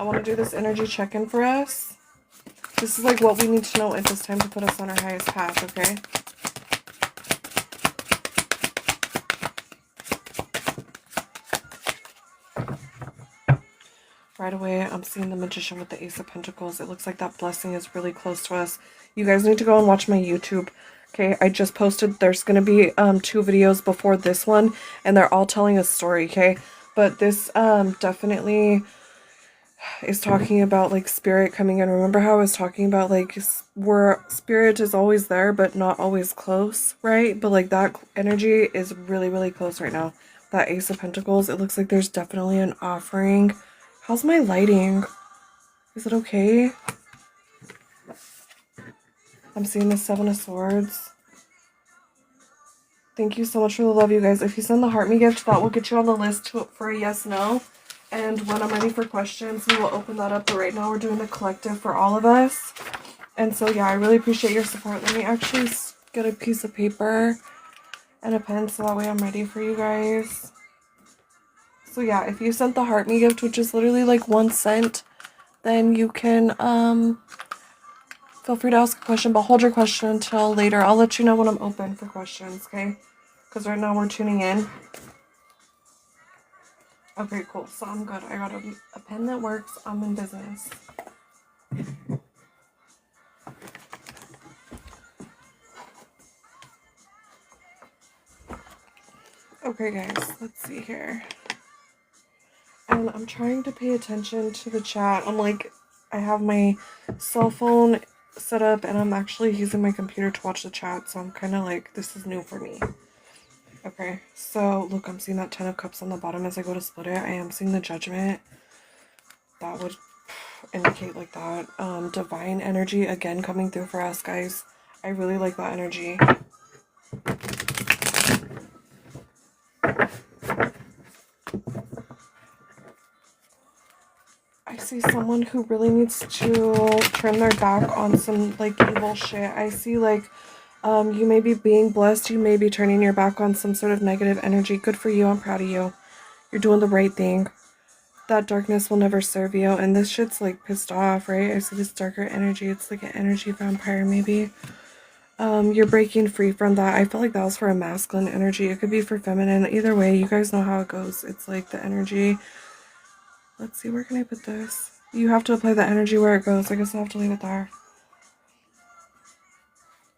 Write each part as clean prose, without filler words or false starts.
want to do this energy check-in for us. This is like what we need to know if it's time to put us on our highest path, okay? Right away, I'm seeing the Magician with the Ace of Pentacles. It looks like that blessing is really close to us. You guys need to go and watch my YouTube. Okay, I just posted, there's going to be 2 videos before this one, and they're all telling a story, okay? But this definitely is talking about like spirit coming in. Remember how I was talking about like where spirit is always there but not always close, right? But like that energy is really, really close right now. That Ace of Pentacles, it looks like there's definitely an offering. How's my lighting? Is it okay? I'm seeing the 7 of Swords. Thank you so much for the love, you guys. If you send the Heart Me gift, that will get you on the list for a yes, no. And when I'm ready for questions, we will open that up. But right now we're doing the collective for all of us. And so, yeah, I really appreciate your support. Let me actually get a piece of paper and a pen so that way I'm ready for you guys. So, yeah, if you sent the Heart Me gift, which is literally like 1 cent, then you can, feel free to ask a question, but hold your question until later. I'll let you know when I'm open for questions, okay? Because right now we're tuning in. Okay, cool. So I'm good. I got a pen that works. I'm in business. Okay, guys. Let's see here. And I'm trying to pay attention to the chat. I'm like, I have my cell phone set up and I'm actually using my computer to watch the chat. So I'm kind of like, this is new for me. Okay, so look, I'm seeing that 10 of Cups on the bottom as I go to split it. I am seeing the Judgment. That would indicate like that. Divine energy again coming through for us, guys. I really like that energy. I see someone who really needs to turn their back on some like evil shit. I see like you may be being blessed. You may be turning your back on some sort of negative energy. Good for you. I'm proud of you. You're doing the right thing. That darkness will never serve you. And this shit's like pissed off, right? I see this darker energy. It's like an energy vampire maybe. You're breaking free from that. I felt like that was for a masculine energy. It could be for feminine. Either way, you guys know how it goes. It's like the energy. Let's see, where can I put this? You have to apply the energy where it goes. I guess I'll have to leave it there.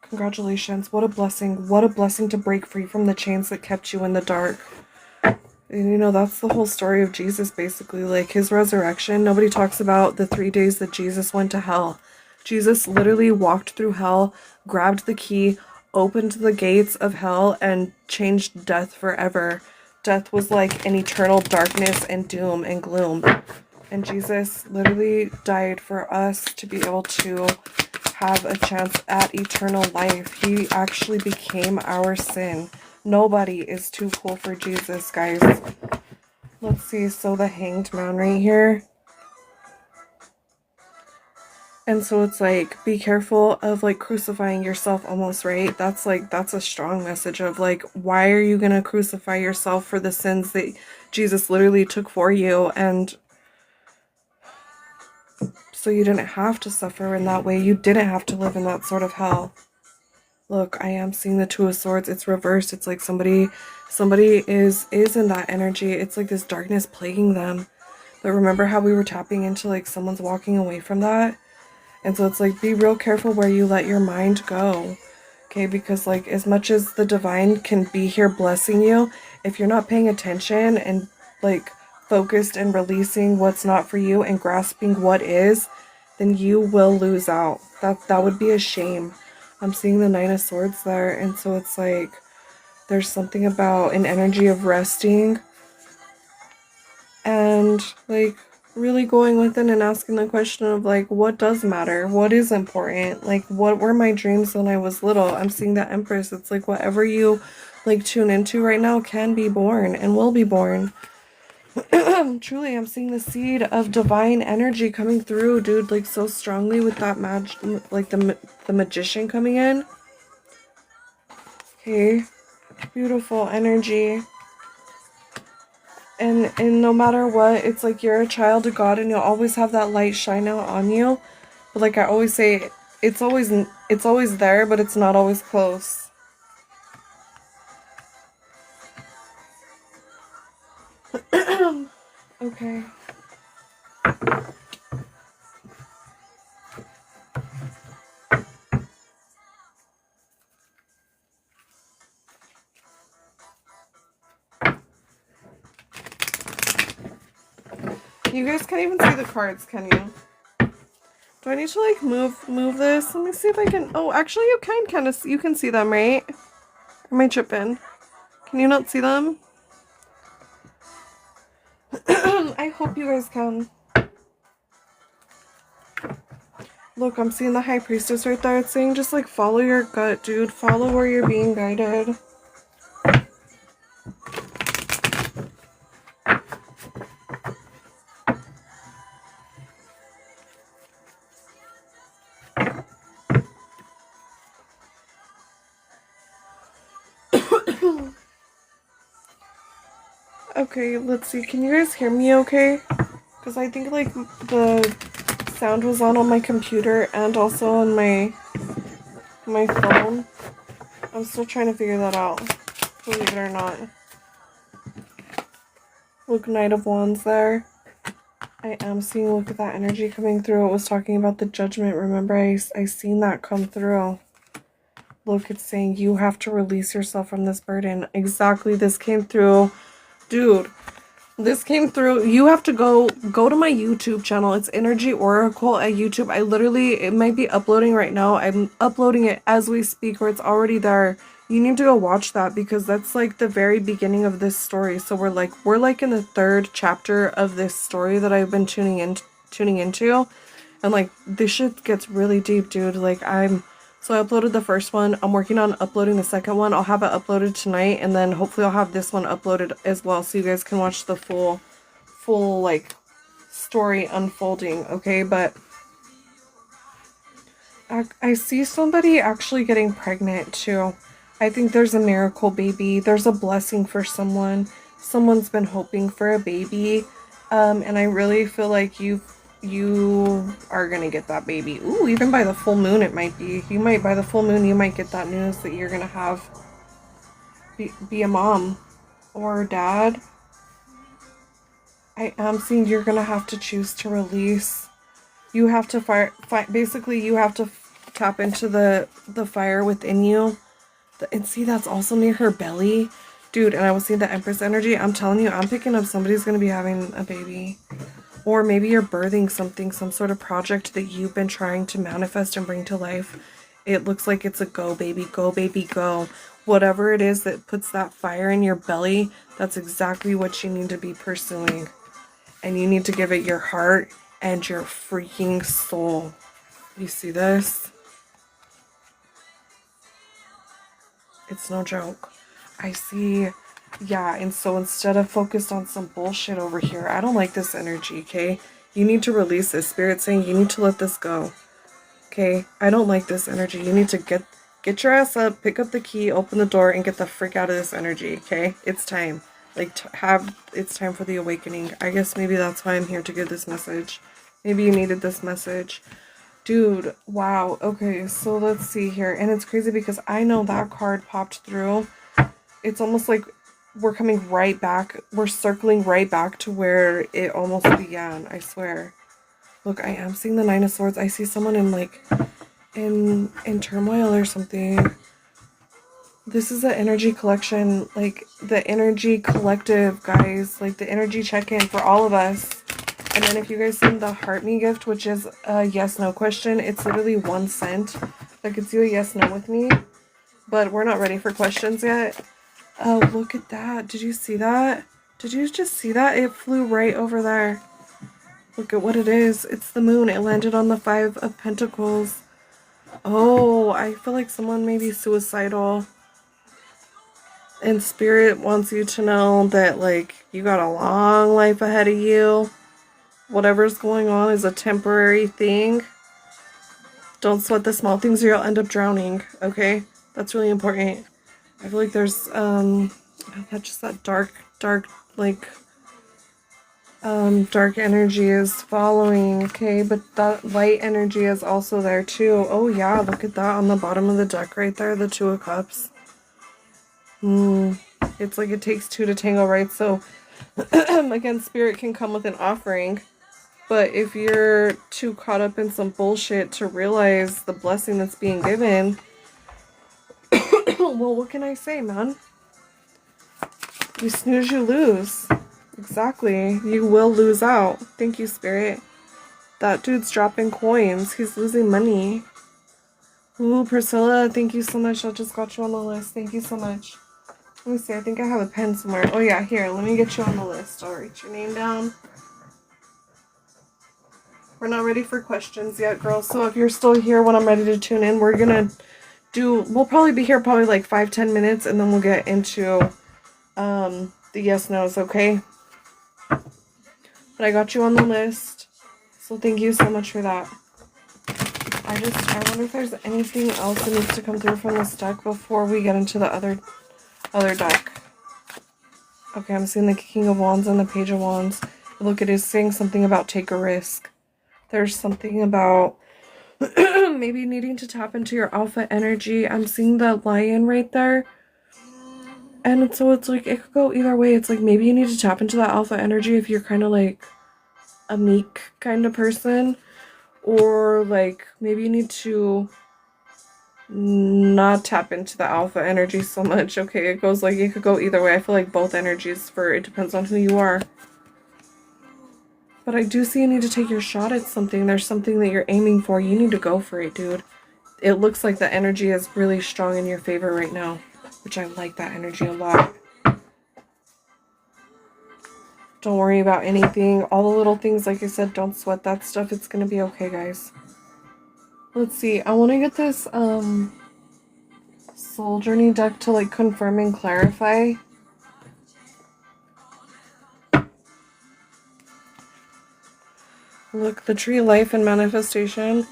Congratulations. What a blessing. What a blessing to break free from the chains that kept you in the dark. And you know, that's the whole story of Jesus, basically. Like, his resurrection. Nobody talks about the 3 days that Jesus went to hell. Jesus literally walked through hell, grabbed the key, opened the gates of hell, and changed death forever. Death was like an eternal darkness and doom and gloom. And Jesus literally died for us to be able to have a chance at eternal life. He actually became our sin. Nobody is too cool for Jesus, guys. Let's see. So the Hanged Man right here. And so it's like, be careful of like crucifying yourself almost, right? That's a strong message of like, why are you going to crucify yourself for the sins that Jesus literally took for you? And so you didn't have to suffer in that way. You didn't have to live in that sort of hell. Look, I am seeing the 2 of Swords. It's reversed. It's like somebody is in that energy. It's like this darkness plaguing them. But remember how we were tapping into like someone's walking away from that? And so it's like, be real careful where you let your mind go. Okay, because like as much as the divine can be here blessing you, if you're not paying attention and like focused and releasing what's not for you and grasping what is, then you will lose out. That would be a shame. I'm seeing the 9 of Swords there, and so it's like there's something about an energy of resting and like really going within and asking the question of like, what does matter? What is important? Like, what were my dreams when I was little? I'm seeing the Empress. It's like whatever you like tune into right now can be born and will be born. Truly, I'm seeing the seed of divine energy coming through, dude, like so strongly with that like the Magician coming in. Okay, beautiful energy. And no matter what, it's like you're a child of God and you'll always have that light shine out on you. But like I always say, it's always there, but it's not always close. Okay. You guys can't even see the cards, can you? Do I need to like move this? Let me see if I can. Oh, actually, you can kind of you can see them, right? Or am I tripping? Can you not see them? I hope you guys can. Look, I'm seeing the High Priestess right there. It's saying just like follow your gut, dude. Follow where you're being guided. Okay, let's see. Can you guys hear me okay? Because I think like the sound was on my computer and also on my phone. I'm still trying to figure that out, believe it or not. Look, Knight of Wands there. I am seeing, look at that energy coming through. It was talking about the judgment. Remember, I seen that come through. Look, it's saying you have to release yourself from this burden. Exactly, this came through. Dude, this came through. You have to go to my YouTube channel. It's Energy Oracle at YouTube. It might be uploading right now. I'm uploading it as we speak, or it's already there. You need to go watch that because that's like the very beginning of this story. So we're like in the 3rd chapter of this story that I've been tuning into. And like this shit gets really deep, dude. So I uploaded the first one. I'm working on uploading the second one. I'll have it uploaded tonight, and then hopefully I'll have this one uploaded as well so you guys can watch the full like story unfolding, okay? But I see somebody actually getting pregnant too. I think there's a miracle baby. There's a blessing for someone. Someone's been hoping for a baby. And I really feel like you are gonna get that baby. Ooh, even by the full moon it might be. By the full moon, you might get that news that you're gonna have be a mom or a dad. I am seeing you're gonna have to choose to release. You have to basically you have to tap into the fire within you. And see, that's also near her belly. Dude, and I was seeing the Empress energy. I'm telling you, I'm picking up somebody's gonna be having a baby. Or maybe you're birthing something, some sort of project that you've been trying to manifest and bring to life. It looks like it's a go, baby, go. Whatever it is that puts that fire in your belly, that's exactly what you need to be pursuing. And you need to give it your heart and your freaking soul. You see this? It's no joke. I see. Yeah, and so instead of focused on some bullshit over here, I don't like this energy, okay? You need to release this. Spirit saying you need to let this go. Okay? I don't like this energy. You need to get your ass up, pick up the key, open the door, and get the frick out of this energy, okay? It's time. It's time for the awakening. I guess maybe that's why I'm here to give this message. Maybe you needed this message. Dude, wow. Okay, so let's see here. And it's crazy because I know that card popped through. It's almost like we're coming right back. We're circling right back to where it almost began, I swear. Look, I am seeing the Nine of Swords. I see someone in turmoil or something. This is the energy collection, like the energy collective, guys. Like the energy check-in for all of us. And then if you guys send the Heart Me gift, which is a yes-no question, it's literally 1 cent. I could do a yes-no with me, but we're not ready for questions yet. Oh, look at that. Did you see that? Did you just see that? It flew right over there. Look at what it is. It's the moon. It landed on the 5 of Pentacles. Oh, I feel like someone may be suicidal. And Spirit wants you to know that, like, you got a long life ahead of you. Whatever's going on is a temporary thing. Don't sweat the small things or you'll end up drowning, okay? That's really important. I feel like there's, just that dark, like, Dark energy is following, okay, but that light energy is also there too. Oh yeah, look at that on the bottom of the deck right there, the Two of Cups. It's like it takes two to tango, right? So again, spirit can come with an offering, but if you're too caught up in some bullshit to realize the blessing that's being given, well, what can I say, man? You snooze, you lose. Exactly. You will lose out. Thank you, Spirit. That dude's dropping coins. He's losing money. Ooh, Priscilla, thank you so much. I just got you on the list. Thank you so much. Let me see. I think I have a pen somewhere. Oh, yeah. Here, let me get you on the list. I'll write your name down. We're not ready for questions yet, girls. So if you're still here when I'm ready to tune in, we're going to we'll probably be here probably like 5-10 minutes, and then we'll get into the yes no's, okay? But I got you on the list, so thank you so much for that. I wonder if there's anything else that needs to come through from this deck before we get into the other deck. Okay, I'm seeing the King of Wands and the Page of Wands. Look, it is saying something about take a risk. There's something about maybe needing to tap into your alpha energy. I'm seeing the Lion right there. And so it's like, it could go either way. It's like maybe you need to tap into that alpha energy if you're kind of like a meek kind of person. Or like maybe you need to not tap into the alpha energy so much. Okay, it goes like, it could go either way. I feel like both energies it depends on who you are. But I do see you need to take your shot at something. There's something that you're aiming for. You need to go for it, dude. It looks like the energy is really strong in your favor right now, which I like that energy a lot. Don't worry about anything. All the little things, like I said, don't sweat that stuff. It's gonna be okay, guys. Let's see. I want to get this Soul Journey deck to like confirm and clarify. Look, the Tree of Life and Manifestation.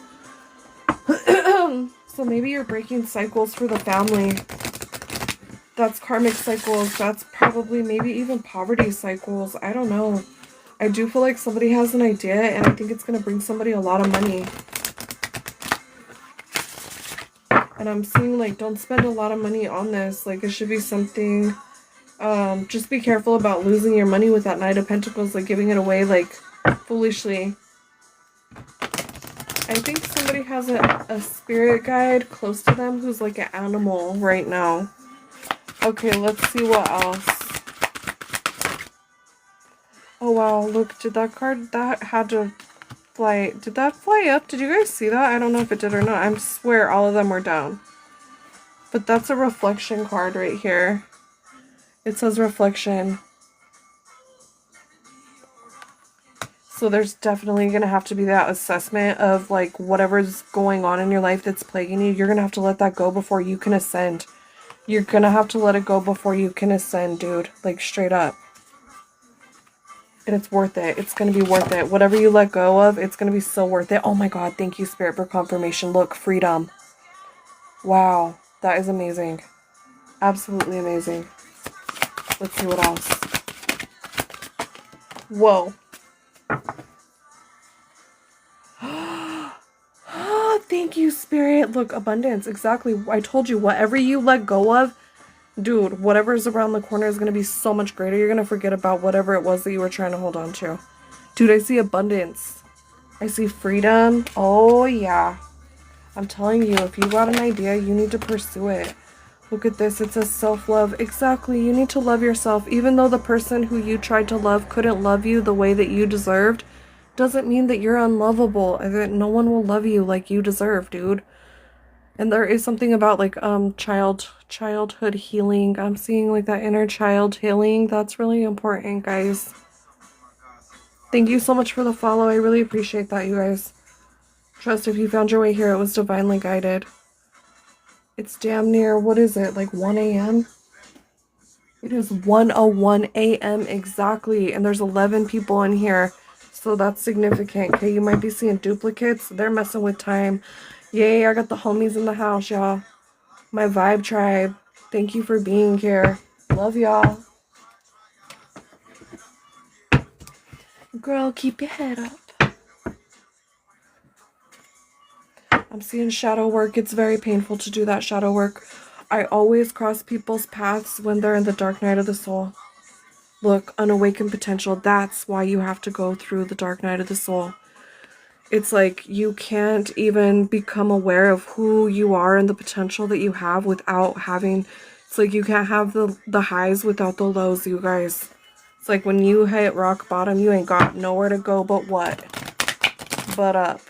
So maybe you're breaking cycles for the family. That's karmic cycles. That's probably maybe even poverty cycles. I don't know. I do feel like somebody has an idea, and I think it's going to bring somebody a lot of money. And I'm seeing like, don't spend a lot of money on this. Like, it should be something, just be careful about losing your money with that Knight of Pentacles, like giving it away like foolishly. I think somebody has a spirit guide close to them who's like an animal right now. Okay, let's see what else. Oh wow, look, did that card, that had to fly, did that fly up? Did you guys see that? I don't know if it did or not. I swear all of them were down. But that's a reflection card right here. It says reflection. So there's definitely going to have to be that assessment of like whatever's going on in your life that's plaguing you. You're going to have to let that go before you can ascend. You're going to have to let it go before you can ascend, dude. Like straight up. And it's worth it. It's going to be worth it. Whatever you let go of, it's going to be so worth it. Oh my God. Thank you, Spirit, for confirmation. Look, freedom. Wow. That is amazing. Absolutely amazing. Let's see what else. Whoa. Thank you, Spirit. Look, abundance. Exactly. I told you, whatever you let go of, dude, whatever's around the corner is going to be so much greater. You're going to forget about whatever it was that you were trying to hold on to. Dude, I see abundance. I see freedom. Oh, yeah. I'm telling you, if you got an idea, you need to pursue it. Look at this. It says self-love. Exactly. You need to love yourself. Even though the person who you tried to love couldn't love you the way that you deserved, doesn't mean that you're unlovable and that no one will love you like you deserve, dude. And there is something about like childhood healing. I'm seeing like that inner child healing. That's really important, guys. Thank you so much for the follow. I really appreciate that, you guys. Trust if you found your way here, it was divinely guided. It's damn near, what is it, like 1 a.m.? It is 1:01 a.m. exactly, and there's 11 people in here. So that's significant. Okay, you might be seeing duplicates. They're messing with time. Yay, I got the homies in the house, y'all. My vibe tribe. Thank you for being here. Love y'all. Girl, keep your head up. I'm seeing shadow work. It's very painful to do that shadow work. I always cross people's paths when they're in the dark night of the soul. Look, unawakened potential. That's why you have to go through the dark night of the soul. It's like you can't even become aware of who you are and the potential that you have without having... It's like you can't have the highs without the lows, you guys. It's like when you hit rock bottom, you ain't got nowhere to go but what? But up.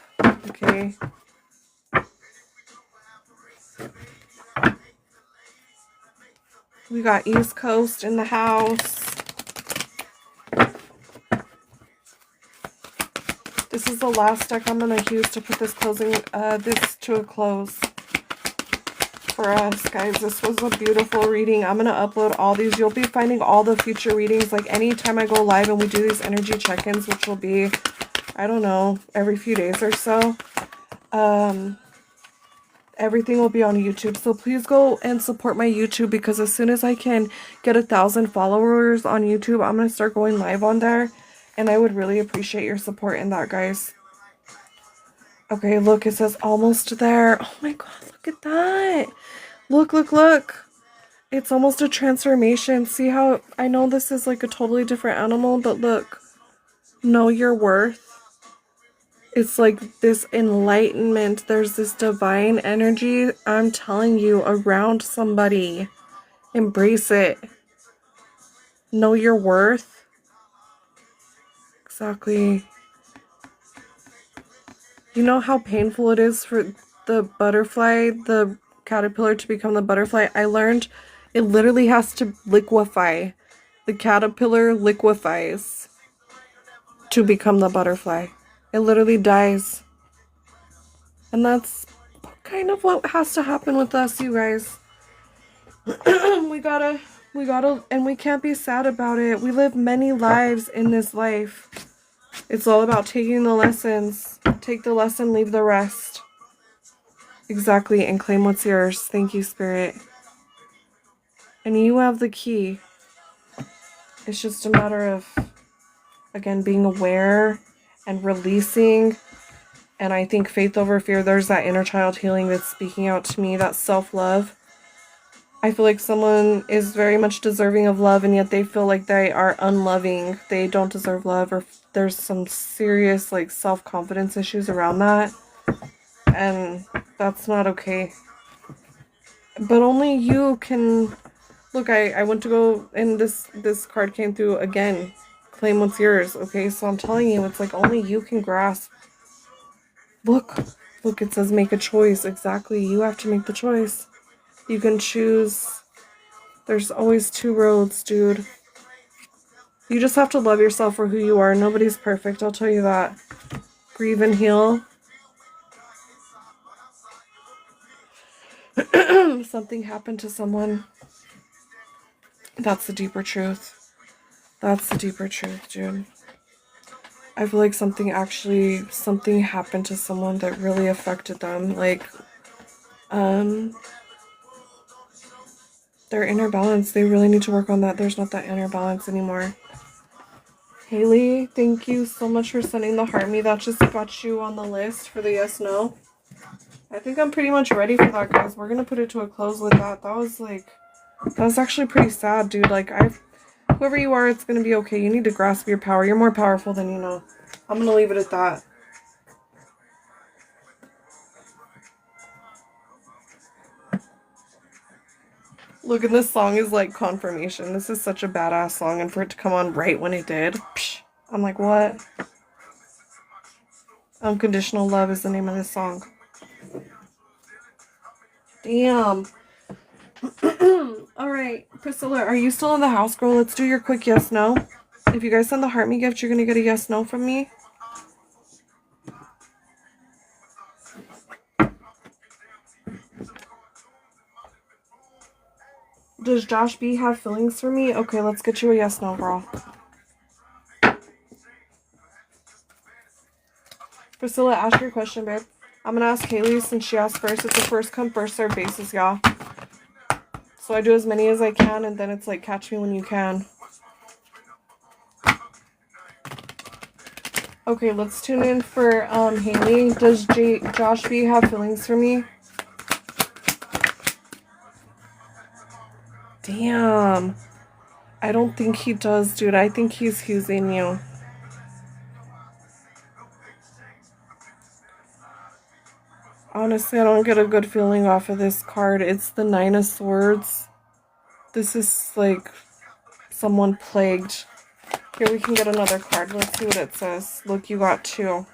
Okay? We got East Coast in the house. This is the last deck I'm going to use to put this this to a close for us, guys. This was a beautiful reading. I'm going to upload all these. You'll be finding all the future readings, like anytime I go live and we do these energy check-ins, which will be, I don't know, every few days or so. Everything will be on YouTube. So please go and support my YouTube, because as soon as I can get 1,000 followers on YouTube, I'm going to start going live on there. And I would really appreciate your support in that, guys. Okay, look, it says almost there. Oh my god, look at that. Look, look, look. It's almost a transformation. See how, I know this is like a totally different animal, but look. Know your worth. It's like this enlightenment. There's this divine energy, I'm telling you, around somebody. Embrace it. Know your worth. Exactly. You know how painful it is for the butterfly, the caterpillar, to become the butterfly? I learned it literally has to liquefy. The caterpillar liquefies to become the butterfly. It literally dies. And that's kind of what has to happen with us, you guys. we gotta, and we can't be sad about it. We live many lives in this life. It's all about taking the lessons. Take the lesson, leave the rest. Exactly, and claim what's yours. Thank you, Spirit. And you have the key. It's just a matter of, again, being aware and releasing. And I think faith over fear, there's that inner child healing that's speaking out to me, that self-love. I feel like someone is very much deserving of love, and yet they feel like they are unloving. They don't deserve love, or there's some serious like self-confidence issues around that. And that's not okay. But only you can... Look, I went to go, and this card came through again. Claim what's yours, okay? So I'm telling you, it's like only you can grasp. Look, it says make a choice. Exactly, you have to make the choice. You can choose. There's always two roads, dude. You just have to love yourself for who you are. Nobody's perfect, I'll tell you that. Grieve and heal. Something happened to someone. That's the deeper truth. That's the deeper truth, dude. I feel like something happened to someone that really affected them. Like, their inner balance. They really need to work on that. There's not that inner balance anymore. Haley, thank you so much for sending the heart me. That just got you on the list for the yes, no. I think I'm pretty much ready for that, guys. We're gonna put it to a close with that. That was actually pretty sad, dude. Like, whoever you are, it's gonna be okay. You need to grasp your power. You're more powerful than you know. I'm gonna leave it at that. Look, and this song is like confirmation. This is such a badass song, and for it to come on right when it did, psh, I'm like, what? Unconditional Love is the name of this song. Damn. Alright, Priscilla, are you still in the house, girl? Let's do your quick yes, no. If you guys send the heart me gift, you're gonna get a yes, no from me. Does Josh B have feelings for me? Okay, let's get you a yes, no, girl. Priscilla, ask your question, babe. I'm gonna ask Haley since she asked first. It's a first come, first serve basis, y'all. So I do as many as I can, and then it's like catch me when you can. Okay, let's tune in for Haley. Does Josh B have feelings for me? Damn. I don't think he does, dude. I think he's using you. Honestly, I don't get a good feeling off of this card. It's the Nine of Swords. This is like someone plagued. Here, we can get another card. Let's see what it says. Look, you got two.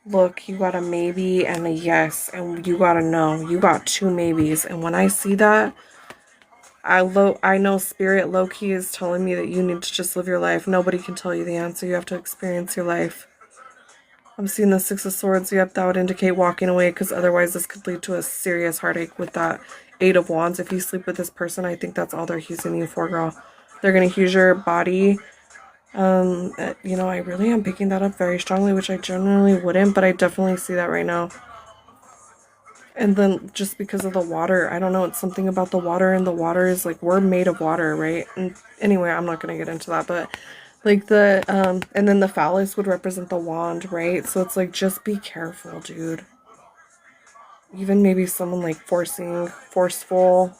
Look, you got a maybe and a yes, and you got a no. You got two maybes. And when I see that, I know Spirit low-key is telling me that you need to just live your life. Nobody can tell you the answer. You have to experience your life. I'm seeing the Six of Swords. Yep, that would indicate walking away, because otherwise this could lead to a serious heartache with that Eight of Wands. If you sleep with this person, I think that's all they're using you for, girl. They're going to use your body. You know, I really am picking that up very strongly, which I generally wouldn't, but I definitely see that right now. And then just because of the water, I don't know, it's something about the water, and the water is like, we're made of water, right? And anyway, I'm not going to get into that, but like and then the phallus would represent the wand, right? So it's like, just be careful, dude. Even maybe someone like forceful.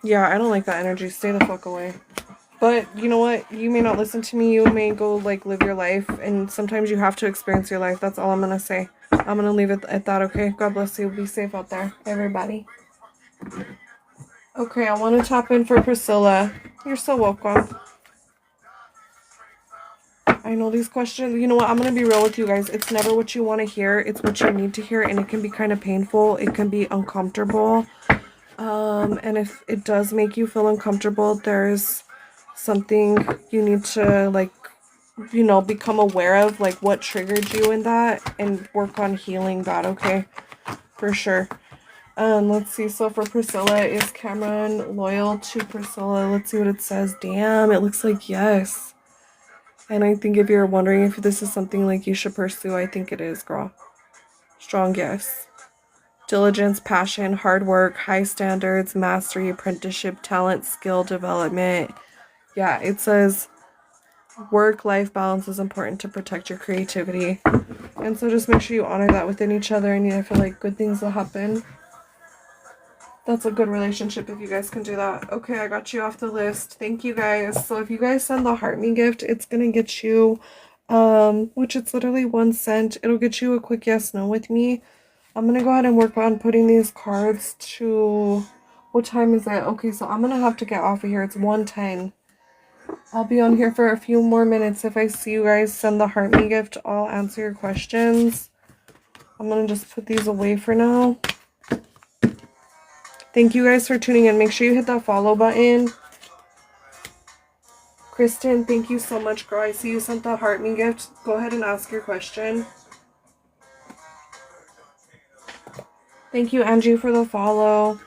Yeah, I don't like that energy. Stay the fuck away. But you know what? You may not listen to me. You may go like live your life, and sometimes you have to experience your life. That's all I'm gonna say. I'm gonna leave it at that, okay? God bless you. Be safe out there, everybody. Okay, I want to tap in for Priscilla. You're so welcome. I know these questions. You know what? I'm going to be real with you guys. It's never what you want to hear. It's what you need to hear, and it can be kind of painful. It can be uncomfortable. And if it does make you feel uncomfortable, there's something you need to, like, you know, become aware of, like, what triggered you in that, and work on healing that, okay? For sure. Let's see. So for Priscilla, is Cameron loyal to Priscilla? Let's see what it says. Damn, it looks like yes. And I think if you're wondering if this is something like you should pursue, I think it is, girl. Strong yes. Diligence, passion, hard work, high standards, mastery, apprenticeship, talent, skill development. Yeah, it says work-life balance is important to protect your creativity. And so just make sure you honor that within each other, and I feel like good things will happen. That's a good relationship if you guys can do that. Okay, I got you off the list. Thank you guys. So if you guys send the Heart Me gift, it's gonna get you, which it's literally 1 cent. It'll get you a quick yes, no with me. I'm gonna go ahead and work on putting these cards to, what time is it? Okay, so I'm gonna have to get off of here. It's 1:10. I'll be on here for a few more minutes. If I see you guys send the Heart Me gift, I'll answer your questions. I'm gonna just put these away for now. Thank you guys for tuning in. Make sure you hit that follow button. Kristen, thank you so much, girl. I see you sent the Heart Me gift. Go ahead and ask your question. Thank you, Angie, for the follow.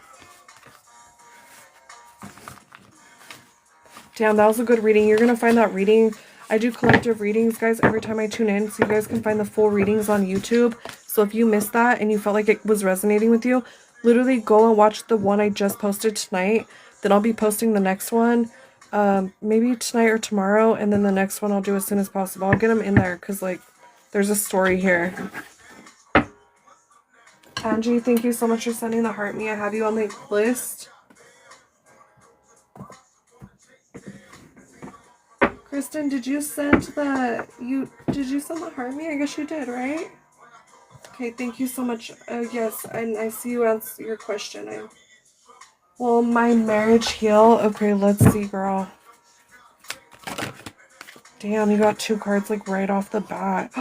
Damn, that was a good reading. You're going to find that reading. I do collective readings, guys, every time I tune in. So you guys can find the full readings on YouTube. So if you missed that and you felt like it was resonating with you, literally go and watch the one I just posted tonight. Then I'll be posting the next one. Maybe tonight or tomorrow. And then the next one I'll do as soon as possible. I'll get them in there because, like, there's a story here. Angie, thank you so much for sending the Heart Me. I have you on the list. Kristen, did you send the Heart Me? I guess you did, right? Okay, thank you so much. Yes, and I see you answer your question. Will my marriage heal? Okay, let's see, girl. Damn, you got 2 cards like right off the bat.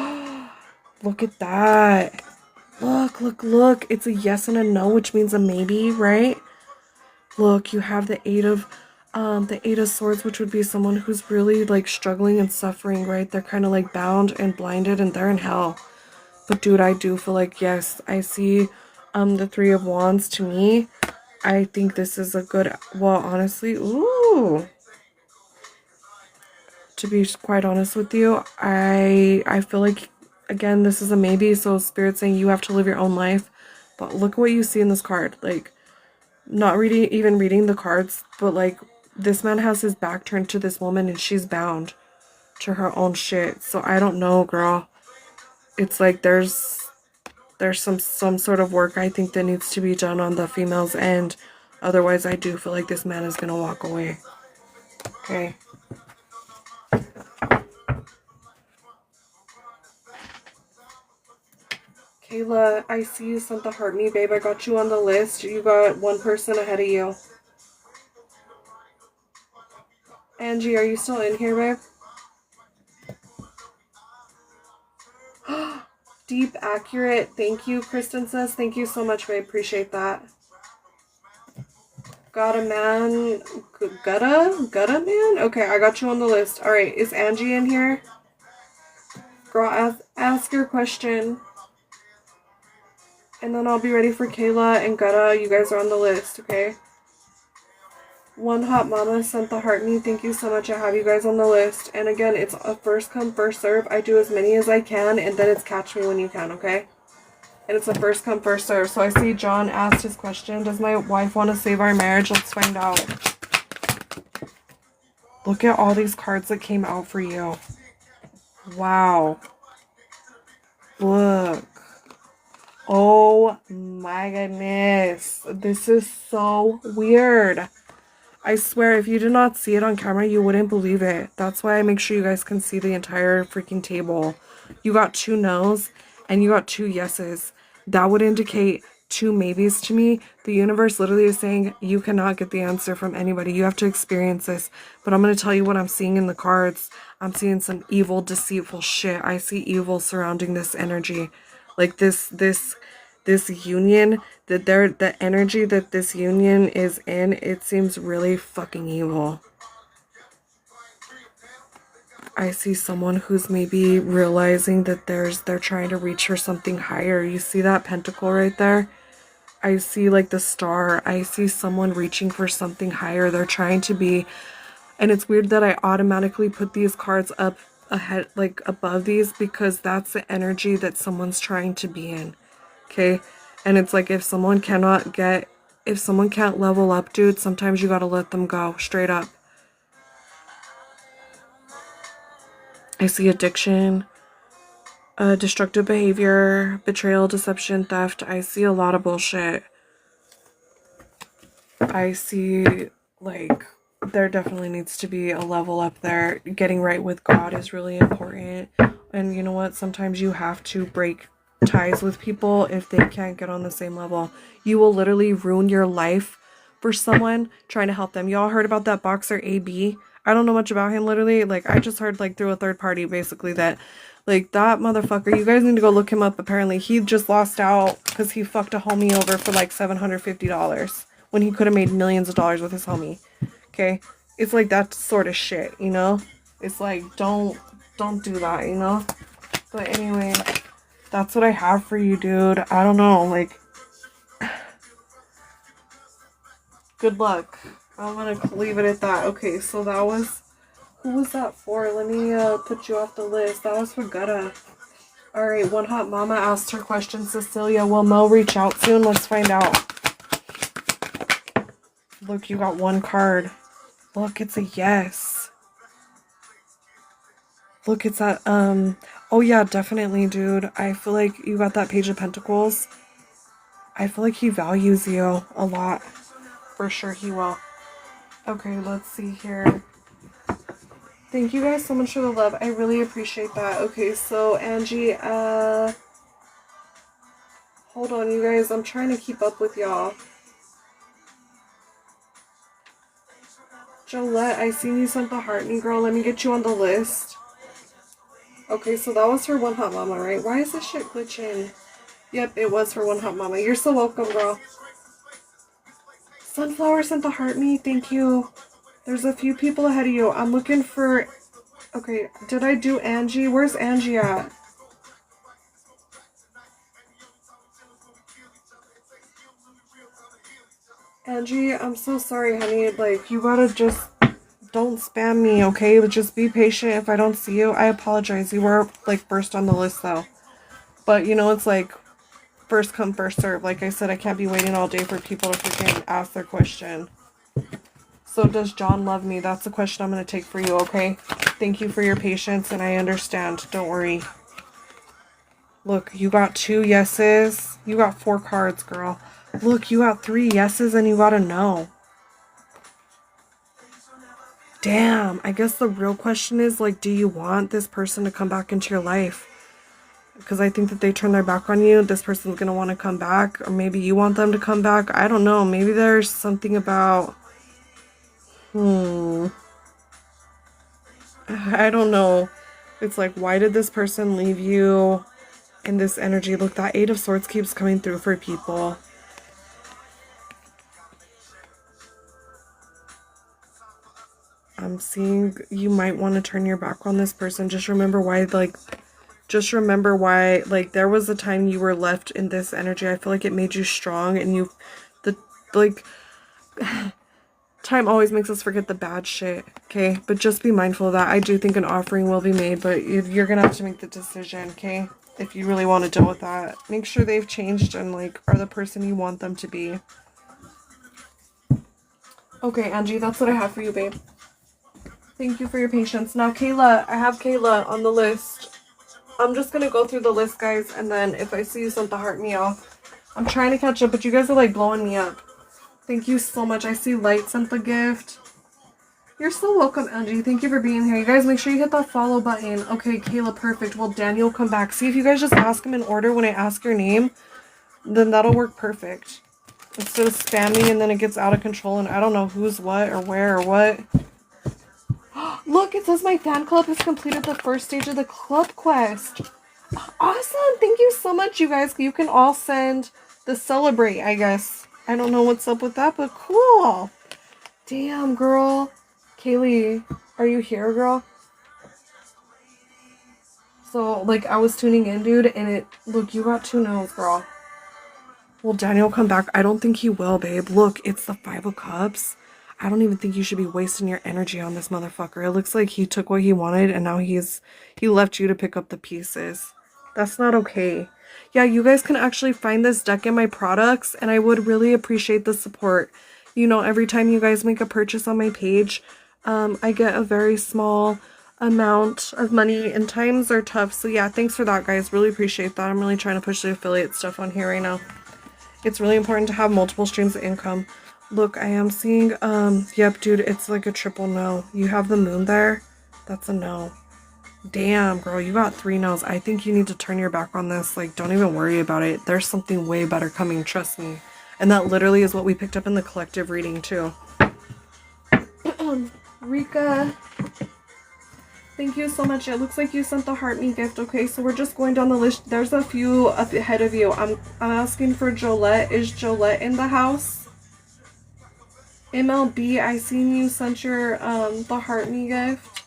Look at that. Look. It's a yes and a no, which means a maybe, right? Look, you have the Eight of Swords, which would be someone who's really like struggling and suffering, right? They're kind of like bound and blinded, and they're in hell. But dude, I do feel like, yes, I see the Three of Wands. To me, I think this is a good, well, honestly, ooh. To be quite honest with you, I feel like, again, this is a maybe, so Spirit's saying you have to live your own life. But look what you see in this card. Like, not reading the cards, but like, this man has his back turned to this woman and she's bound. to her own shit. So I don't know, girl. It's like there's some sort of work I think that needs to be done on the female's end. Otherwise, I do feel like this man is gonna walk away. Okay. Kayla, I see you sent the heart me, babe. I got you on the list. You got one person ahead of you. Angie, are you still in here, babe? Deep, accurate. Thank you, Kristen says. Thank you so much, babe. Appreciate that. Got a man. Gutta man? Okay, I got you on the list. Alright, is Angie in here? Girl, ask your question. And then I'll be ready for Kayla and Gutta. You guys are on the list, okay? One Hot Mama sent the heart me. Thank you so much. I have you guys on the list. And again, it's a first come, first serve. I do as many as I can, and then it's catch me when you can, okay? And it's a first come, first serve. So I see John asked his question. Does my wife want to save our marriage? Let's find out. Look at all these cards that came out for you. Wow. Look. Oh my goodness. This is so weird. I swear, if you did not see it on camera, you wouldn't believe it. That's why I make sure you guys can see the entire freaking table. You got 2 no's and you got 2 yeses. That would indicate 2 maybes to me. The universe literally is saying you cannot get the answer from anybody. You have to experience this. But I'm going to tell you what I'm seeing in the cards. I'm seeing some evil, deceitful shit. I see evil surrounding this energy. Like this union, the energy that this union is in, it seems really fucking evil. I see someone who's maybe realizing that they're trying to reach for something higher. You see that pentacle right there? I see like the star. I see someone reaching for something higher. They're trying to be, and it's weird that I automatically put these cards up ahead, like above these, because that's the energy that someone's trying to be in. Okay? And it's like if someone can't level up, dude, sometimes you gotta let them go. Straight up. I see addiction, destructive behavior, betrayal, deception, theft. I see a lot of bullshit. I see, like, there definitely needs to be a level up there. Getting right with God is really important. And you know what? Sometimes you have to break ties with people if they can't get on the same level. You will literally ruin your life for someone trying to help them. Y'all heard about that boxer AB? I don't know much about him, literally. Like, I just heard, like, through a third party, basically, that, like, that motherfucker, you guys need to go look him up, apparently. He just lost out because he fucked a homie over for, like, $750 when he could have made millions of dollars with his homie. Okay? It's like that sort of shit, you know? It's like, don't do that, you know? But anyway, that's what I have for you, dude. I don't know, like, good luck. I'm gonna leave it at that. Okay, so that was, who was that for? Let me put you off the list. That was for Gutta. Alright, One Hot Mama asked her question. Cecilia, will Mo reach out soon? Let's find out. Look, you got 1 card. Look, it's a yes. Look, it's that, oh yeah, definitely, dude. I feel like you got that Page of Pentacles. I feel like he values you a lot. For sure he will. Okay, let's see here. Thank you guys so much for the love. I really appreciate that. Okay, so Angie, hold on, you guys. I'm trying to keep up with y'all. Jolette, I seen you sent the heart me, girl. Let me get you on the list. Okay, so that was for One Hot Mama, right? Why is this shit glitching? Yep, it was for One Hot Mama. You're so welcome, girl. Sunflower sent the heart me. Thank you. There's a few people ahead of you. I'm looking for... Okay, did I do Angie? Where's Angie at? Angie, I'm so sorry, honey. Like, you gotta just... Don't spam me, okay? Just be patient if I don't see you. I apologize. You were, like, first on the list, though. But, you know, it's like... First come, first serve. Like I said, I can't be waiting all day for people to freaking ask their question. So does John love me? That's the question I'm going to take for you, okay? Thank you for your patience, and I understand. Don't worry. Look, you got 2 yeses. You got 4 cards, girl. Look, you got 3 yeses and you got a no. Damn, I guess the real question is, like, do you want this person to come back into your life? Because I think that they turn their back on you. This person's going to want to come back. Or maybe you want them to come back. I don't know. Maybe there's something about... I don't know. It's like, why did this person leave you in this energy? Look, that 8 of Swords keeps coming through for people. I'm seeing you might want to turn your back on this person. Just remember why, like, there was a time you were left in this energy. I feel like it made you strong, and time always makes us forget the bad shit, okay? But just be mindful of that. I do think an offering will be made, but you're gonna have to make the decision, okay? If you really want to deal with that. Make sure they've changed and, like, are the person you want them to be. Okay, Angie, that's what I have for you, babe. Thank you for your patience. Now, Kayla, I have Kayla on the list. I'm just gonna go through the list, guys, and then if I see you something, heart me off. I'm trying to catch up, but you guys are, like, blowing me up. Thank you so much. I see Light sent the gift. You're so welcome, Angie. Thank you for being here. You guys, make sure you hit that follow button. Okay, Kayla, perfect. Well, Daniel, come back. See, if you guys just ask him in order when I ask your name, then that'll work perfect. Instead of spamming and then it gets out of control and I don't know who's what or where or what. Look, it says my fan club has completed the first stage of the club quest. Awesome. Thank you so much, you guys. You can all send the celebrate, I guess. I don't know what's up with that, but cool. Damn, girl. Kaylee, are you here, girl? So, like, I was tuning in, dude, and look, you got 2 no's, girl. Will Daniel come back? I don't think he will, babe. Look, it's the 5 of Cups. I don't even think you should be wasting your energy on this motherfucker. It looks like he took what he wanted, and now he left you to pick up the pieces. That's not okay. Yeah, you guys can actually find this deck in my products, and I would really appreciate the support. You know, every time you guys make a purchase on my page, I get a very small amount of money, and times are tough. So yeah, thanks for that, guys. Really appreciate that. I'm really trying to push the affiliate stuff on here right now. It's really important to have multiple streams of income. Look, I am seeing, yep, dude, it's like a triple no. You have the moon there? That's a no. Damn, girl, you got 3 no's. I think you need to turn your back on this. Like, don't even worry about it. There's something way better coming, trust me. And that literally is what we picked up in the collective reading, too. Rika, thank you so much. It looks like you sent the heart me gift. Okay, so we're just going down the list. There's a few up ahead of you. I'm asking for Jolette. Is Jolette in the house? MLB, I seen you sent your the heart me gift.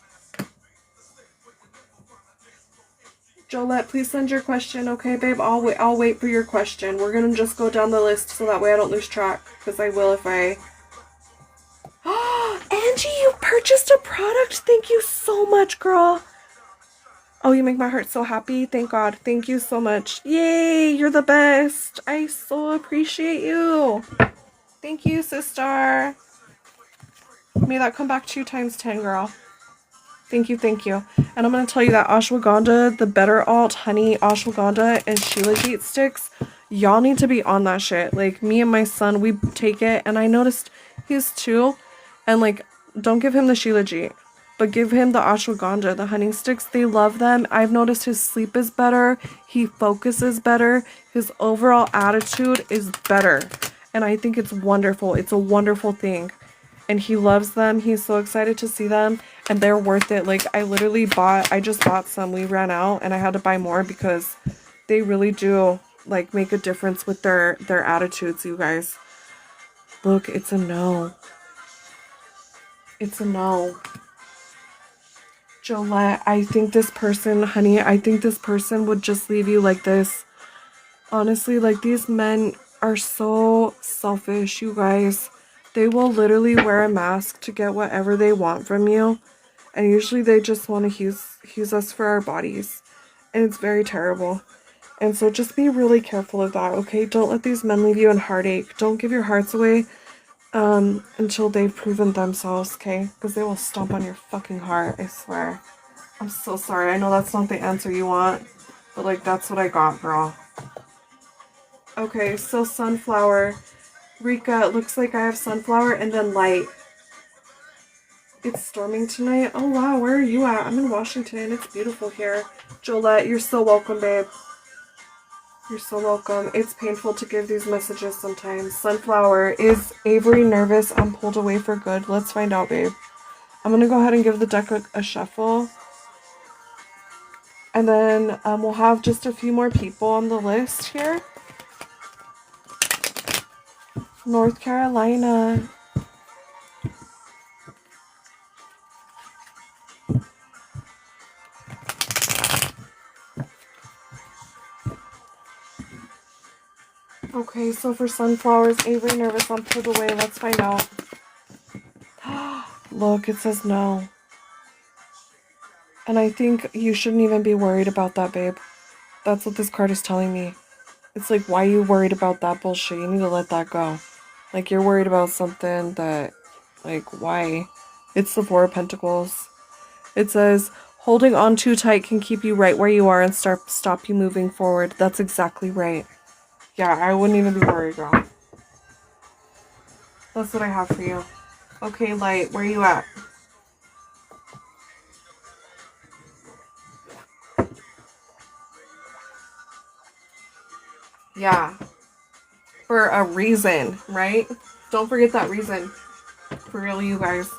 Jolette, please send your question. Okay, babe, I'll wait for your question. We're gonna just go down the list so that way I don't lose track, because I will if I... Angie, you purchased a product. Thank you so much, girl. Oh, you make my heart so happy. Thank God. Thank you so much. Yay, you're the best. I so appreciate you. Thank you, sister. May that come back to you times 10, girl. Thank you, thank you. And I'm going to tell you that ashwagandha, the Better Alt, honey, ashwagandha, and shilajit sticks, y'all need to be on that shit. Like, me and my son, we take it, and I noticed he's 2, and, like, don't give him the shilajit, but give him the ashwagandha, the honey sticks. They love them. I've noticed his sleep is better. He focuses better. His overall attitude is better. And I think it's wonderful. It's a wonderful thing. And he loves them. He's so excited to see them. And they're worth it. Like, I just bought some. We ran out and I had to buy more because they really do, like, make a difference with their attitudes, you guys. Look, it's a no. It's a no. Jolette, I think this person, honey, I think this person would just leave you like this. Honestly, like, these men are so selfish, you guys. They will literally wear a mask to get whatever they want from you. And usually they just want to use us for our bodies. And it's very terrible. And so just be really careful of that, okay? Don't let these men leave you in heartache. Don't give your hearts away. Until they've proven themselves, okay? Because they will stomp on your fucking heart, I swear. I'm so sorry. I know that's not the answer you want, but like that's what I got, girl. Okay, so sunflower. Rika, it looks like I have sunflower and then light. It's storming tonight. Oh wow, where are you at? I'm in Washington. It's beautiful here. Jolette, you're so welcome, babe. You're so welcome. It's painful to give these messages sometimes. Sunflower, is Avery nervous? I'm pulled away for good. Let's find out, babe. I'm going to go ahead and give the deck a shuffle. And then we'll have just a few more people on the list here. North Carolina. Okay, so for sunflowers, Avery nervous, I'm pulled away. Let's find out. Look, it says no. And I think you shouldn't even be worried about that, babe. That's what this card is telling me. It's like, why are you worried about that bullshit? You need to let that go. Like, you're worried about something that, like, why? It's the Four of Pentacles. It says, holding on too tight can keep you right where you are and stop you moving forward. That's exactly right. Yeah, I wouldn't even be worried, girl. That's what I have for you. Okay, Light, where are you at? Yeah. For a reason, right? Don't forget that reason. For real, you guys.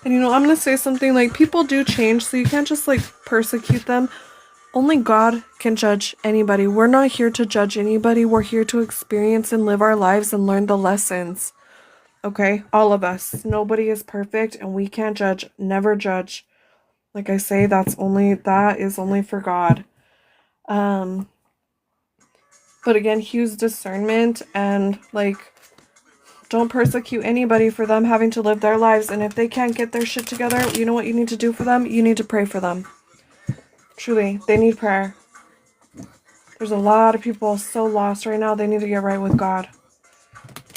And you know, I'm going to say something like, people do change, so you can't just like persecute them. Only God can judge anybody. We're not here to judge anybody. We're here to experience and live our lives and learn the lessons. Okay? All of us. Nobody is perfect and we can't judge. Never judge. Like I say, that is only for God. But again, use discernment and like, don't persecute anybody for them having to live their lives. And if they can't get their shit together, you know what you need to do for them? You need to pray for them. Truly, they need prayer. There's a lot of people so lost right now. They need to get right with God.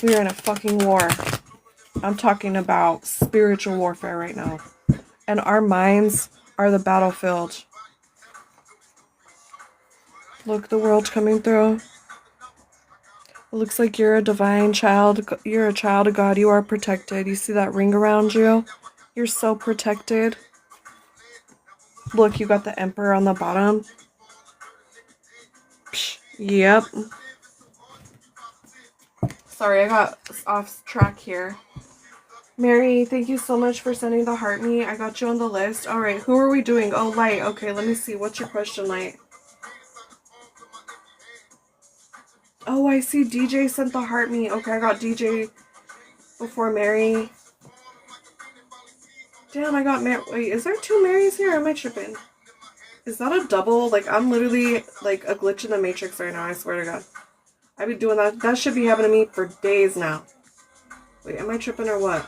We are in a fucking war. I'm talking about spiritual warfare right now. And our minds are the battlefield. Look, the world coming through. It looks like you're a divine child. You're a child of God. You are protected. You see that ring around you? You're so protected. Look, you got the Emperor on the bottom. Psh, yep. Sorry, I got off track here. Mary, thank you so much for sending the heart me. I got you on the list. Alright, who are we doing? Oh, Light. Okay, let me see. What's your question, Light? Oh, I see DJ sent the heart me. Okay, I got DJ before Mary. Damn, I got Mary. Wait, is there two Marys here? Or am I tripping? Is that a double? Like, I'm literally like a glitch in the Matrix right now. I swear to God. I've been doing that. That should be happening to me for days now. Wait, am I tripping or what?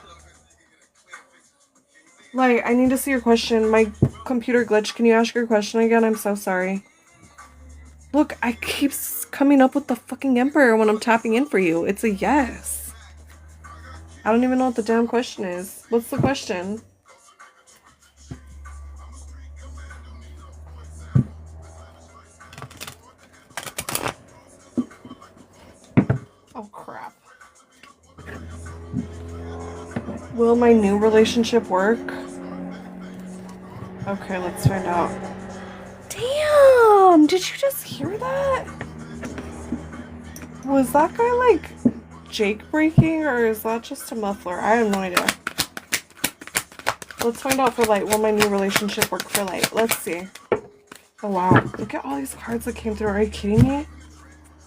Light, I need to see your question. My computer glitched. Can you ask your question again? I'm so sorry. Look, I keep coming up with the fucking Emperor when I'm tapping in for you. It's a yes. I don't even know what the damn question is. What's the question? Oh, crap. Will my new relationship work? Okay, let's find out. Damn! Did you just hear that? Was that guy like Jake breaking or is that just a muffler? I have no idea. Let's find out for Light. Will my new relationship work for Light? Let's see. Oh wow. Look at all these cards that came through. Are you kidding me?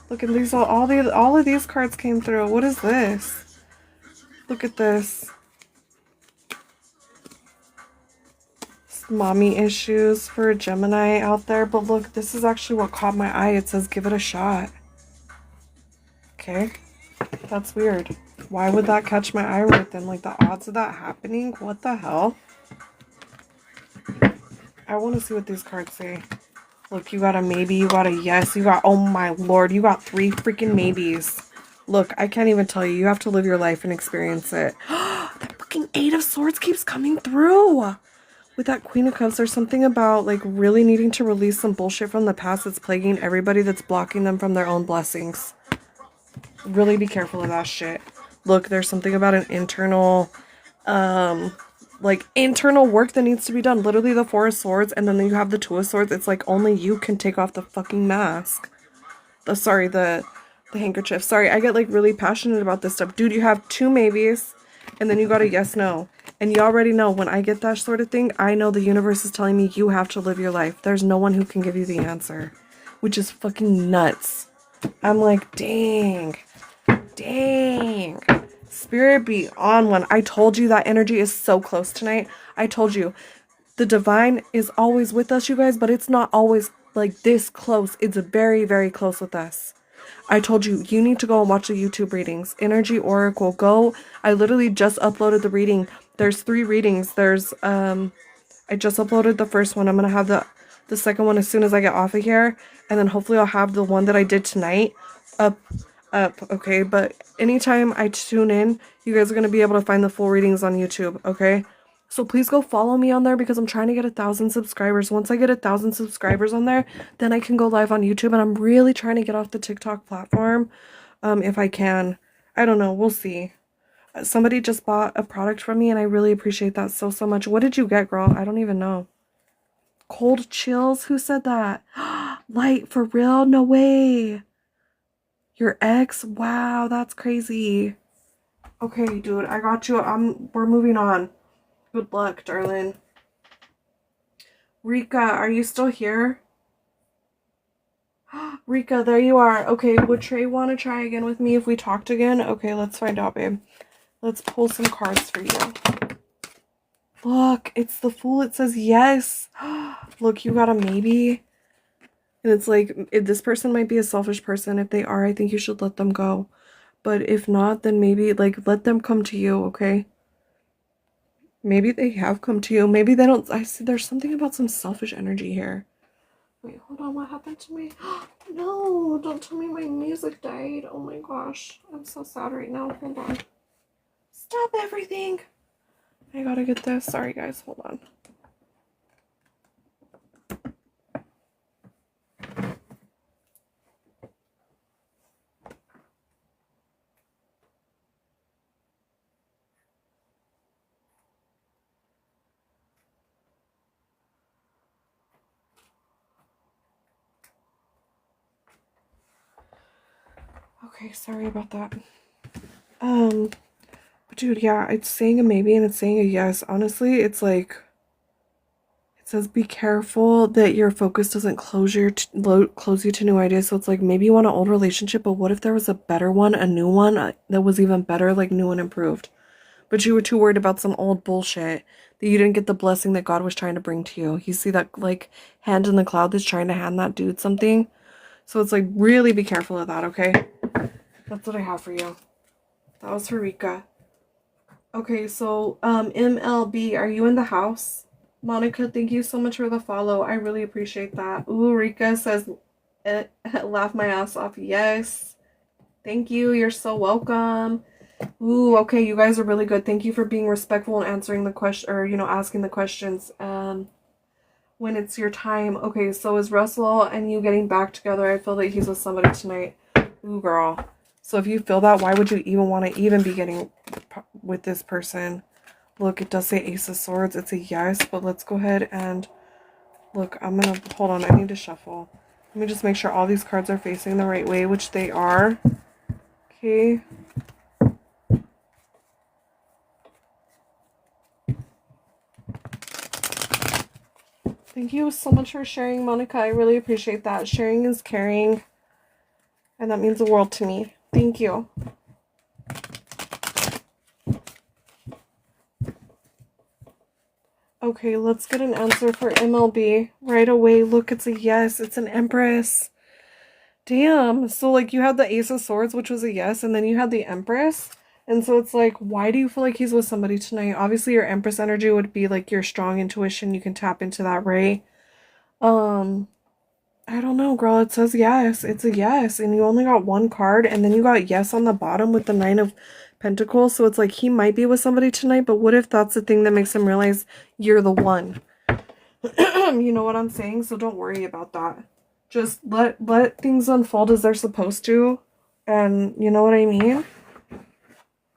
Look at these all of these cards came through. What is this? Look at this. Mommy issues for a Gemini out there, but look, this is actually what caught my eye. It says give it a shot. Okay, that's weird. Why would that catch my eye right then? Like, the odds of that happening? What the hell? I want to see what these cards say. Look, you got a maybe, you got a yes, you got, oh my lord, you got 3 freaking maybes. Look, I can't even tell you. You have to live your life and experience it. That fucking Eight of Swords keeps coming through. With that Queen of Cups, there's something about like really needing to release some bullshit from the past that's plaguing everybody, that's blocking them from their own blessings. Really be careful of that shit. Look, there's something about an internal like internal work that needs to be done. Literally the Four of Swords, and then you have the Two of Swords. It's like only you can take off the fucking mask. The handkerchief. Sorry, I get like really passionate about this stuff. Dude, you have two maybes, and then you got a yes, no. And you already know when I get that sort of thing, I know the universe is telling me you have to live your life. There's no one who can give you the answer, which is fucking nuts. I'm like, dang. Spirit be on one. I told you that energy is so close tonight. I told you. The divine is always with us, you guys, but it's not always like this close. It's very, very close with us. I told you, you need to go and watch the YouTube readings. Energy Oracle, go. I literally just uploaded the reading. There's 3 readings. There's, I just uploaded the first one. I'm going to have the second one as soon as I get off of here. And then hopefully I'll have the one that I did tonight up, okay? But anytime I tune in, you guys are going to be able to find the full readings on YouTube, okay? So please go follow me on there because I'm trying to get 1,000 subscribers. Once I get 1,000 subscribers on there, then I can go live on YouTube. And I'm really trying to get off the TikTok platform, if I can. I don't know. We'll see. Somebody just bought a product from me, and I really appreciate that so much. What did you get, girl? I don't even know. Cold chills? Who said that? Light, for real? No way. Your ex? Wow, that's crazy. Okay, dude, I got you. We're moving on. Good luck, darling. Rika, are you still here? Rika, there you are. Okay, would Trey want to try again with me if we talked again? Okay, let's find out, babe. Let's pull some cards for you. Look, it's the Fool. It says yes. Look, you got a maybe. And it's like, if this person might be a selfish person. If they are, I think you should let them go. But if not, then maybe, like, let them come to you, okay? Maybe they have come to you. Maybe they don't. I see there's something about some selfish energy here. Wait, hold on. What happened to me? No, don't tell me my music died. Oh my gosh. I'm so sad right now. Hold on. Stop everything. I gotta get this. Sorry, guys. Hold on. Okay, sorry about that. But dude, yeah, it's saying a maybe and it's saying a yes. Honestly, it's like, it says be careful that your focus doesn't close you to new ideas. So it's like, maybe you want an old relationship, but what if there was a better one, a new one that was even better, like new and improved? But you were too worried about some old bullshit that you didn't get the blessing that God was trying to bring to you. You see that like hand in the cloud that's trying to hand that dude something? So it's like, really be careful of that, okay? That's what I have for you. That was for Rika. Okay, so MLB, are you in the house? Monica, thank you so much for the follow. I really appreciate that. Ooh, Rika says, laugh my ass off. Yes. Thank you. You're so welcome. Ooh, okay, you guys are really good. Thank you for being respectful and answering the question, or, you know, asking the questions. When it's your time. Okay, so is Russell and you getting back together? I feel that he's with somebody tonight. Ooh, girl. So if you feel that, why would you even want to even be getting with this person? Look, it does say Ace of Swords. It's a yes, but let's go ahead and look. I'm gonna hold on. I need to shuffle. Let me just make sure all these cards are facing the right way, which they are. Okay. Thank you so much for sharing, Monica. I really appreciate that. Sharing is caring, and that means the world to me. Thank you. Okay, let's get an answer for MLB right away. Look, it's a yes. It's an Empress. Damn. So, like, you had the Ace of Swords, which was a yes, and then you had the Empress. And so it's like, why do you feel like he's with somebody tonight? Obviously, your Empress energy would be, like, your strong intuition. You can tap into that, right? I don't know, girl. It says yes. It's a yes. And you only got one card. And then you got yes on the bottom with the Nine of Pentacles. So it's like he might be with somebody tonight. But what if that's the thing that makes him realize you're the one? You know what I'm saying? So don't worry about that. Just let things unfold as they're supposed to. And you know what I mean?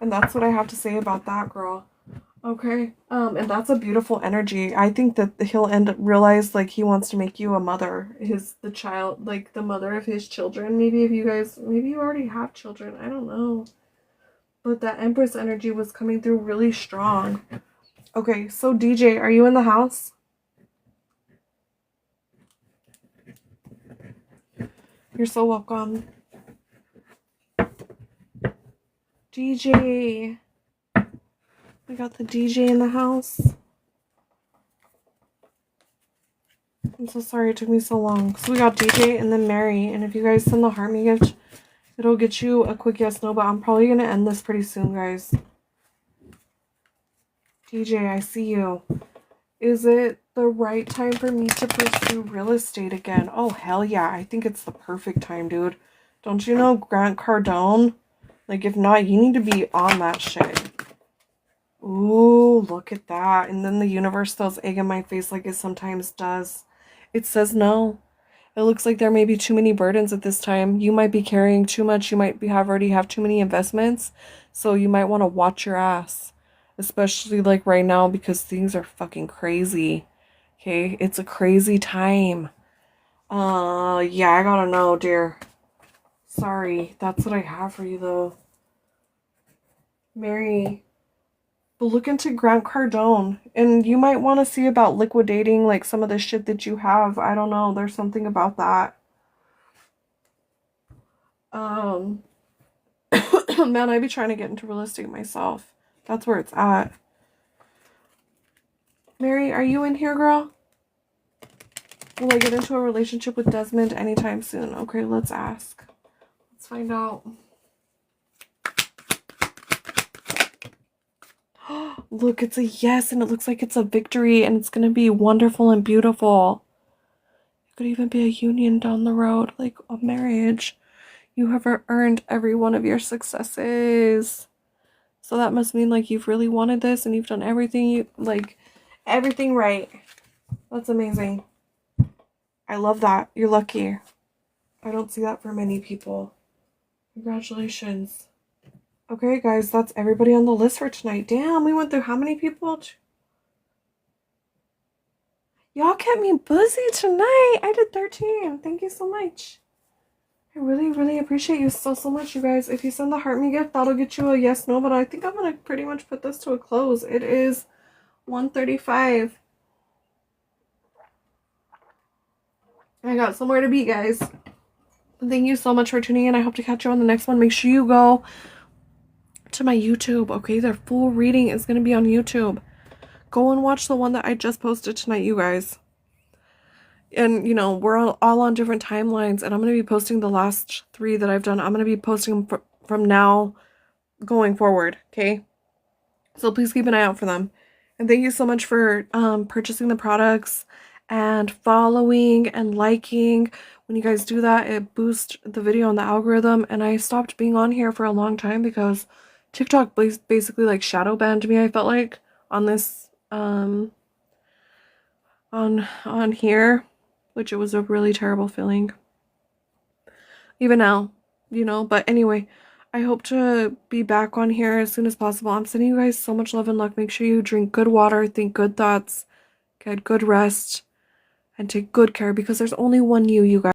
And that's what I have to say about that, girl. Okay. And that's a beautiful energy. I think that he'll end up realize like he wants to make you a mother, the child, like the mother of his children. Maybe if you guys, maybe you already have children. I don't know. But that Empress energy was coming through really strong. Okay, so DJ, are you in the house? You're so welcome. DJ. We got the DJ in the house. I'm so sorry it took me so long. So we got DJ and then Mary. And if you guys send the Heart Me gift, it'll get you a quick yes, no. But I'm probably going to end this pretty soon, guys. DJ, I see you. Is it the right time for me to pursue real estate again? Oh, hell yeah. I think it's the perfect time, dude. Don't you know Grant Cardone? Like, if not, you need to be on that shit. Ooh, look at that. And then the universe throws egg in my face like it sometimes does. It says no. It looks like there may be too many burdens at this time. You might be carrying too much. You might already have too many investments. So you might want to watch your ass. Especially like right now because things are fucking crazy. Okay? It's a crazy time. Yeah, I gotta know, dear. Sorry. That's what I have for you, though. Mary. But look into Grant Cardone. And you might want to see about liquidating like some of the shit that you have. I don't know. There's something about that. Man, I'd be trying to get into real estate myself. That's where it's at. Mary, are you in here, girl? Will I get into a relationship with Desmond anytime soon? Okay, let's ask. Let's find out. Look, it's a yes, and it looks like it's a victory, and it's going to be wonderful and beautiful. It could even be a union down the road, like a marriage. You have earned every one of your successes. So that must mean, like, you've really wanted this, and you've done everything everything right. That's amazing. I love that. You're lucky. I don't see that for many people. Congratulations. Okay, guys, that's everybody on the list for tonight. Damn, we went through how many people? Y'all kept me busy tonight. I did 13. Thank you so much. I really, really appreciate you so much, you guys. If you send the Heart Me gift, that'll get you a yes, no. But I think I'm going to pretty much put this to a close. It is 1:35. I got somewhere to be, guys. Thank you so much for tuning in. I hope to catch you on the next one. Make sure you go to my YouTube, okay? Their full reading is going to be on YouTube. Go and watch the one that I just posted tonight, you guys. And, you know, we're all on different timelines, and I'm going to be posting the last 3 that I've done. I'm going to be posting them from now going forward, okay? So please keep an eye out for them. And thank you so much for purchasing the products and following and liking. When you guys do that, it boosts the video on the algorithm. And I stopped being on here for a long time because TikTok basically like shadow banned me, I felt like, on this on here, which it was a really terrible feeling. Even now, you know, but anyway, I hope to be back on here as soon as possible. I'm sending you guys so much love and luck. Make sure you drink good water, think good thoughts, get good rest, and take good care because there's only one you guys.